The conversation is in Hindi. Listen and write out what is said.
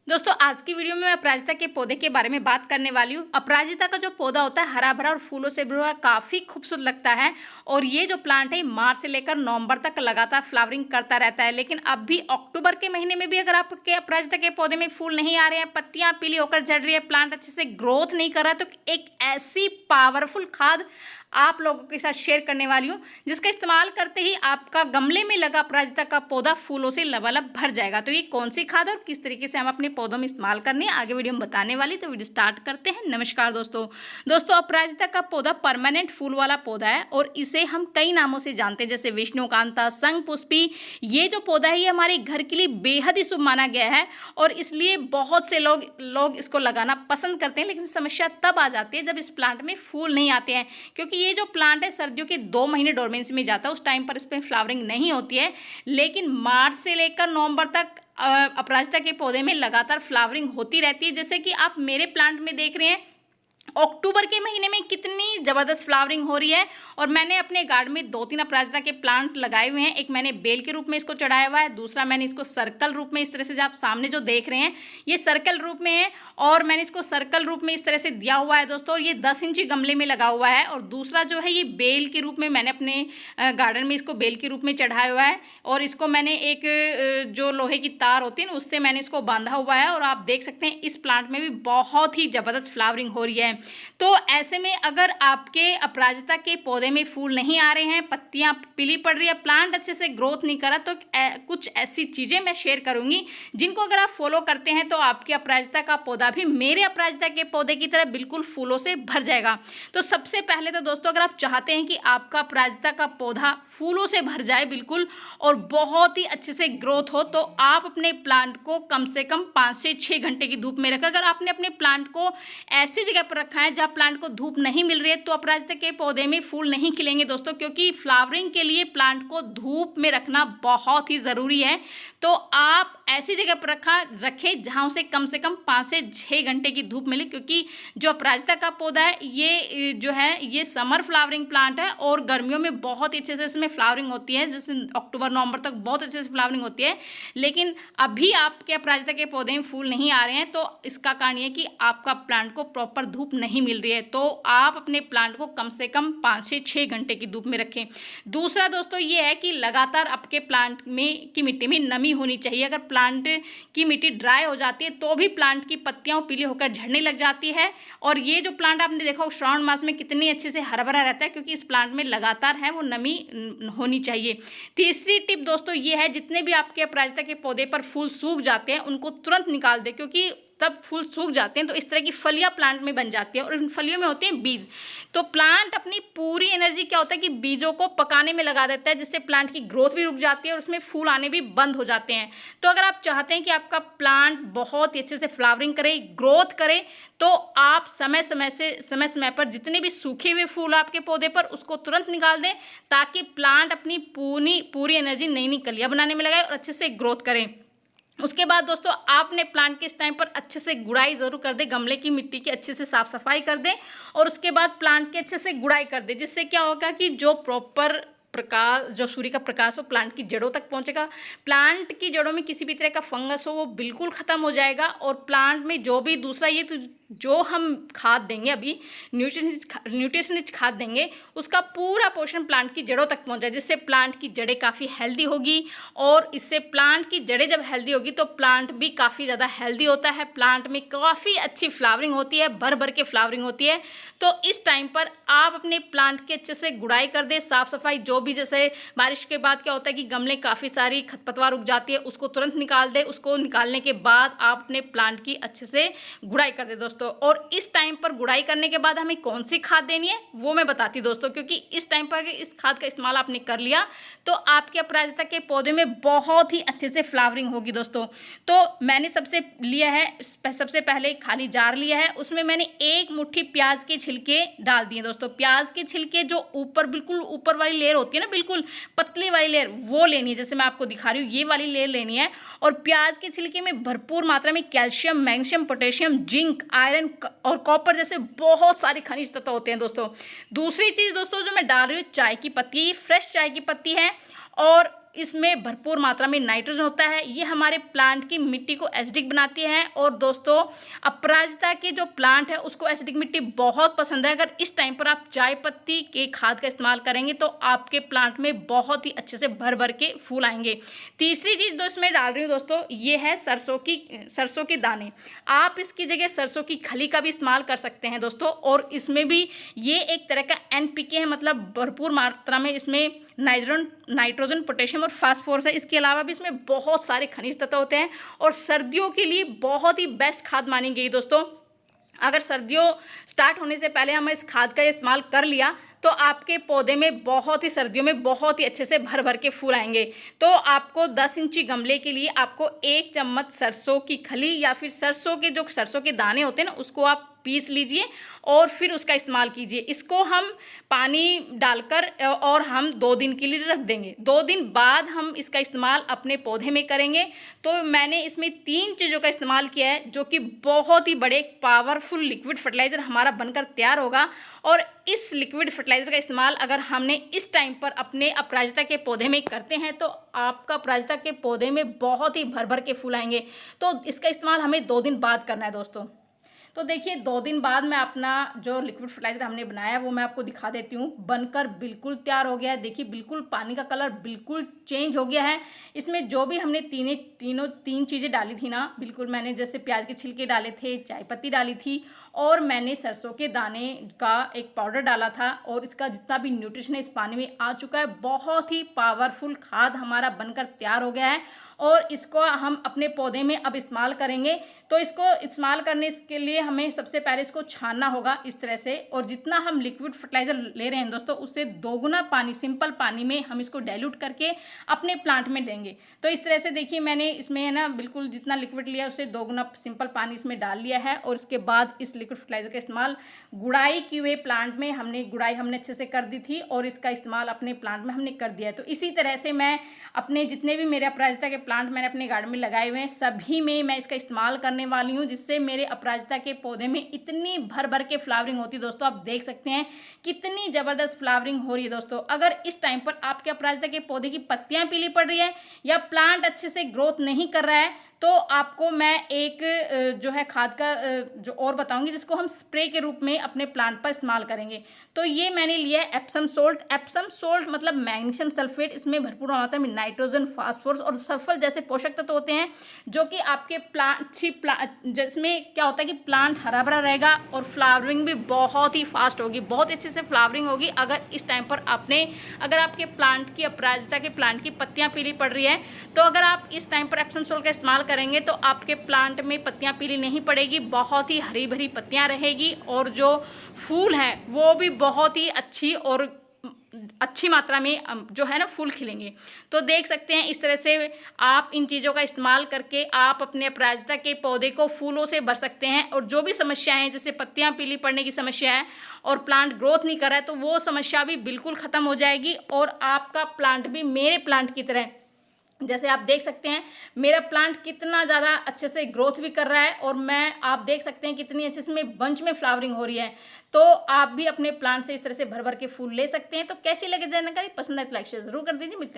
दोस्तों आज की वीडियो में मैं अपराजिता के पौधे के बारे में बात करने वाली हूँ। अपराजिता का जो पौधा होता है हरा भरा और फूलों से भरा काफ़ी खूबसूरत लगता है और ये जो प्लांट है मार्च से लेकर नवंबर तक लगातार फ्लावरिंग करता रहता है। लेकिन अब भी अक्टूबर के महीने में भी अगर आपके अपराजिता के पौधे में फूल नहीं आ रहे हैं, पत्तियां पीली होकर झड़ रही है, प्लांट अच्छे से ग्रोथ नहीं कर रहा है, तो एक ऐसी पावरफुल खाद आप लोगों के साथ शेयर करने वाली हूँ जिसका इस्तेमाल करते ही आपका गमले में लगा अपराजिता का पौधा फूलों से लबालब भर जाएगा। तो ये कौन सी खाद है और किस तरीके से हम अपने पौधों में इस्तेमाल करनी है आगे वीडियो में बताने वाली, तो वीडियो स्टार्ट करते हैं। नमस्कार दोस्तों अपराजिता का पौधा परमानेंट फूल वाला पौधा है और इसे हम कई नामों से जानते हैं, जैसे विष्णुकांता, शंखपुष्पी। ये जो पौधा है ये हमारे घर के लिए बेहद ही शुभ माना गया है और इसलिए बहुत से लोग इसको लगाना पसंद करते हैं। लेकिन समस्या तब आ जाती है जब इस प्लांट में फूल नहीं आते हैं, क्योंकि ये जो प्लांट है सर्दियों के 2 महीने डोरमेंसी में जाता है, उस टाइम पर इस पर फ्लावरिंग नहीं होती है। लेकिन मार्च से लेकर नवंबर तक अपराजिता के पौधे में लगातार फ्लावरिंग होती रहती है। जैसे कि आप मेरे प्लांट में देख रहे हैं अक्टूबर के महीने में कितनी ज़बरदस्त फ्लावरिंग हो रही है और मैंने अपने गार्डन में 2-3 अपराजिता के प्लांट लगाए हुए हैं। एक मैंने बेल के रूप में इसको चढ़ाया हुआ है, दूसरा मैंने इसको सर्कल रूप में, इस तरह से जो आप सामने जो देख रहे हैं ये सर्कल रूप में है और मैंने इसको सर्कल रूप में इस तरह से दिया हुआ है दोस्तों। और ये 10 इंची गमले में लगा हुआ है और दूसरा जो है ये बेल के रूप में मैंने अपने गार्डन में इसको बेल के रूप में चढ़ाया हुआ है और इसको मैंने एक जो लोहे की तार होती है ना उससे मैंने इसको बांधा हुआ है और आप देख सकते हैं इस प्लांट में भी बहुत ही ज़बरदस्त फ्लावरिंग हो रही है। तो ऐसे में अगर आपके अपराजिता के पौधे में फूल नहीं आ रहे हैं, पत्तियां पीली पड़ रही है, प्लांट अच्छे से ग्रोथ नहीं करा, तो कुछ ऐसी चीज़ें मैं शेयर करूंगी जिनको अगर आप फॉलो करते हैं तो आपके अपराजिता का पौधा भी मेरे अपराजिता के पौधे की तरह बिल्कुल फूलों से भर जाएगा। तो सबसे पहले तो दोस्तों अगर आप चाहते हैं कि आपका अपराजिता का पौधा फूलों से भर जाए बिल्कुल और बहुत ही अच्छे से ग्रोथ हो, तो आप अपने प्लांट को कम से कम 5 से 6 घंटे की धूप में रखें। अगर आपने अपने प्लांट को ऐसी जगह पर रखा है जहाँ प्लांट को धूप नहीं मिल रही है तो अपराजिता के पौधे में फूल नहीं खिलेंगे दोस्तों, क्योंकि फ्लावरिंग के लिए प्लांट को धूप में रखना बहुत ही ज़रूरी है। तो आप ऐसी जगह पर रखें जहाँ उसे कम से कम 5 से 6 घंटे की धूप मिले, क्योंकि जो अपराजिता का पौधा है ये जो है ये समर फ्लावरिंग प्लांट है और गर्मियों में बहुत ही अच्छे से इसमें फ्लावरिंग होती है, जैसे अक्टूबर नवंबर तक बहुत अच्छे से फ्लावरिंग होती है। लेकिन अभी आपके अपराजिता के पौधे में फूल नहीं आ रहे हैं तो इसका कारण ये कि आपका प्लांट को प्रॉपर धूप नहीं मिल रही है। तो आप अपने प्लांट को कम से कम 5 से 6 घंटे की धूप में रखें। दूसरा दोस्तों ये है कि लगातार आपके प्लांट में की मिट्टी में नमी होनी चाहिए। अगर प्लांट की मिट्टी ड्राई हो जाती है तो भी प्लांट की पत्तियां पीली होकर झड़ने लग जाती है और ये जो प्लांट आपने देखा श्रावण मास में कितनी अच्छे से हरा भरा रहता है, क्योंकि इस प्लांट में लगातार है वो नमी होनी चाहिए। तीसरी टिप दोस्तों ये है, जितने भी आपके अपराजिता के पौधे पर फूल सूख जाते हैं उनको तुरंत निकाल दें, क्योंकि तब फूल सूख जाते हैं तो इस तरह की फलियां प्लांट में बन जाती है और इन फलियों में होते हैं बीज। तो प्लांट अपनी पूरी एनर्जी क्या होता है कि बीजों को पकाने में लगा देता है, जिससे प्लांट की ग्रोथ भी रुक जाती है और उसमें फूल आने भी बंद हो जाते हैं। तो अगर आप चाहते हैं कि आपका प्लांट बहुत ही अच्छे से फ्लावरिंग करे, ग्रोथ करे, तो आप समय समय पर जितने भी सूखे हुए फूल आपके पौधे पर उसको तुरंत निकाल दें, ताकि प्लांट अपनी पूरी एनर्जी नई नई कलियां बनाने में लगाए और अच्छे से ग्रोथ करें। उसके बाद दोस्तों आपने प्लांट के इस टाइम पर अच्छे से गुड़ाई ज़रूर कर दें, गमले की मिट्टी की अच्छे से साफ सफाई कर दें और उसके बाद प्लांट के अच्छे से गुड़ाई कर दें, जिससे क्या होगा कि जो प्रॉपर प्रकाश, जो सूर्य का प्रकाश हो प्लांट की जड़ों तक पहुंचेगा, प्लांट की जड़ों में किसी भी तरह का फंगस हो वो बिल्कुल ख़त्म हो जाएगा और प्लांट में जो भी दूसरा ये तो जो हम खाद देंगे अभी न्यूट्रिशनिस्ट खाद देंगे उसका पूरा पोषण प्लांट की जड़ों तक पहुंच जाए, जिससे प्लांट की जड़ें काफ़ी हेल्दी होगी और इससे प्लांट की जड़ें जब हेल्दी होगी तो प्लांट भी काफ़ी ज़्यादा हेल्दी होता है, प्लांट में काफ़ी अच्छी फ्लावरिंग होती है, भर भर के फ्लावरिंग होती है। तो इस टाइम पर आप अपने प्लांट के अच्छे से गुड़ाई कर दें, साफ़ सफाई, जो भी जैसे बारिश के बाद क्या होता है कि गमले काफ़ी सारी खरपतवार उग जाती है, उसको तुरंत निकाल दें। उसको निकालने के बाद आप अपने प्लांट की अच्छे से गुड़ाई कर दें दोस्तों। और इस टाइम पर गुड़ाई करने के बाद हमें कौन सी खाद देनी है वो मैं बताती दोस्तों, क्योंकि इस टाइम पर इस खाद का इस्तेमाल आपने कर लिया तो आपके अपराजिता के पौधे में बहुत ही अच्छे से फ्लावरिंग होगी दोस्तों। तो मैंने सबसे पहले खाली जार लिया है, उसमें मैंने 1 मुट्ठी प्याज के छिलके डाल दिए दोस्तों। प्याज के छिलके जो बिल्कुल ऊपर वाली लेयर होती है ना, बिल्कुल पतली वाली लेयर, वो लेनी है, जैसे मैं आपको दिखा रही हूँ ये वाली लेयर लेनी है। और प्याज के छिलके में भरपूर मात्रा में calcium, magnesium, potassium, zinc, iron और कॉपर जैसे बहुत सारे खनिज तत्व होते हैं दोस्तों। दूसरी चीज़ दोस्तों जो मैं डाल रही हूँ चाय की पत्ती, फ्रेश चाय की पत्ती है और इसमें भरपूर मात्रा में नाइट्रोजन होता है। ये हमारे प्लांट की मिट्टी को एसिडिक बनाती है। और दोस्तों, अपराजिता की जो प्लांट है उसको एसिडिक मिट्टी बहुत पसंद है। अगर इस टाइम पर आप चाय पत्ती के खाद का इस्तेमाल करेंगे तो आपके प्लांट में बहुत ही अच्छे से भर भर के फूल आएंगे। तीसरी चीज़ दोस्तों मैं डाल रही हूँ दोस्तों, ये है सरसों के दाने। आप इसकी जगह सरसों की खली का भी इस्तेमाल कर सकते हैं दोस्तों। और इसमें भी ये एक तरह का एनपीके है, मतलब भरपूर मात्रा में इसमें नाइट्रोजन, पोटेशियम और फास्फोरस है। इसके अलावा भी इसमें बहुत सारे खनिज तत्व होते हैं और सर्दियों के लिए बहुत ही बेस्ट खाद मानी गई दोस्तों। अगर सर्दियों स्टार्ट होने से पहले हम इस खाद का इस्तेमाल कर लिया तो आपके पौधे में बहुत ही सर्दियों में बहुत ही अच्छे से भर भर के फूल आएंगे। तो आपको 10 इंची गमले के लिए आपको 1 चम्मच सरसों की खली या फिर सरसों के दाने होते हैं ना, उसको आप पीस लीजिए और फिर उसका इस्तेमाल कीजिए। इसको हम पानी डालकर और हम 2 दिन के लिए रख देंगे। 2 दिन बाद हम इसका इस्तेमाल अपने पौधे में करेंगे। तो मैंने इसमें 3 चीज़ों का इस्तेमाल किया है जो कि बहुत ही बड़े पावरफुल लिक्विड फर्टिलाइज़र हमारा बनकर तैयार होगा। और इस लिक्विड फर्टिलाइज़र का इस्तेमाल अगर हमने इस टाइम पर अपने अपराजिता के पौधे में करते हैं तो आपका अपराजिता के पौधे में बहुत ही भर भर के फूल आएंगे। तो इसका इस्तेमाल हमें 2 दिन बाद करना है दोस्तों। तो देखिए 2 दिन बाद मैं अपना जो लिक्विड फर्टिलाइज़र हमने बनाया है वो मैं आपको दिखा देती हूँ। बनकर बिल्कुल तैयार हो गया है। देखिए बिल्कुल पानी का कलर बिल्कुल चेंज हो गया है। इसमें जो भी हमने तीन चीज़ें डाली थी ना, बिल्कुल मैंने जैसे प्याज के छिलके डाले थे, चाय पत्ती डाली थी और मैंने सरसों के दाने का एक पाउडर डाला था और इसका जितना भी न्यूट्रिशन है इस पानी में आ चुका है। बहुत ही पावरफुल खाद हमारा बनकर तैयार हो गया है और इसको हम अपने पौधे में अब इस्तेमाल करेंगे। तो इसको इस्तेमाल करने के लिए हमें सबसे पहले इसको छानना होगा इस तरह से। और जितना हम लिक्विड फर्टिलाइज़र ले रहे हैं दोस्तों उससे 2 गुना पानी, सिंपल पानी में हम इसको डाइल्यूट करके अपने प्लांट में देंगे। तो इस तरह से देखिए मैंने इसमें है ना बिल्कुल जितना लिक्विड लिया उससे 2 गुना सिंपल पानी इसमें डाल लिया है। और इसके बाद इस लिक्विड फर्टिलाइज़र का इस्तेमाल गुड़ाई किए हुए प्लांट में हमने अच्छे से कर दी थी और इसका इस्तेमाल अपने प्लांट में हमने कर दिया है। तो इसी तरह से मैं अपने जितने भी मेरे अपराजिता के प्लांट मैंने अपने गार्डन में लगाए हुए हैं सभी में मैं इसका इस्तेमाल करने वाली हूँ, जिससे मेरे अपराजिता के पौधे में इतनी भर भर के फ्लावरिंग होती है। दोस्तों आप देख सकते हैं कितनी ज़बरदस्त फ्लावरिंग हो रही है। दोस्तों अगर इस टाइम पर आपके अपराजिता के पौधे की पत्तियां पीली पड़ रही है या प्लांट अच्छे से ग्रोथ नहीं कर रहा है तो आपको मैं एक जो है खाद का जो और बताऊंगी जिसको हम स्प्रे के रूप में अपने प्लांट पर इस्तेमाल करेंगे। तो ये मैंने लिया है एप्सम सोल्ट मतलब मैग्नीशियम सल्फेट। इसमें भरपूर मात्रा में नाइट्रोजन, फास्फोरस और सल्फर जैसे पोषक तत्व होते हैं जो कि आपके जिसमें क्या होता है कि प्लांट हरा भरा रहेगा और फ्लावरिंग भी बहुत ही फास्ट होगी, बहुत अच्छे से फ्लावरिंग होगी। अगर इस टाइम पर अगर आपके प्लांट की अपराजिता के प्लांट की पत्तियां पीली पड़ रही है तो अगर आप इस टाइम पर एप्सम सोल्ट का इस्तेमाल करेंगे तो आपके प्लांट में पत्तियां पीली नहीं पड़ेगी, बहुत ही हरी भरी पत्तियां रहेगी और जो फूल है वो भी बहुत ही अच्छी मात्रा में जो है ना फूल खिलेंगे। तो देख सकते हैं इस तरह से आप इन चीज़ों का इस्तेमाल करके आप अपने अपराजिता के पौधे को फूलों से भर सकते हैं। और जो भी समस्याएं हैं जैसे पत्तियां पीली पड़ने की समस्या है और प्लांट ग्रोथ नहीं कर रहा है तो वो समस्या भी बिल्कुल ख़त्म हो जाएगी और आपका प्लांट भी मेरे प्लांट की तरह, जैसे आप देख सकते हैं मेरा प्लांट कितना ज़्यादा अच्छे से ग्रोथ भी कर रहा है और आप देख सकते हैं कितनी अच्छे से में बंच में फ्लावरिंग हो रही है। तो आप भी अपने प्लांट से इस तरह से भर भर के फूल ले सकते हैं। तो कैसी लगे जानकारी, पसंद आए तो लाइक शेयर जरूर कर दीजिए। मिलते हैं।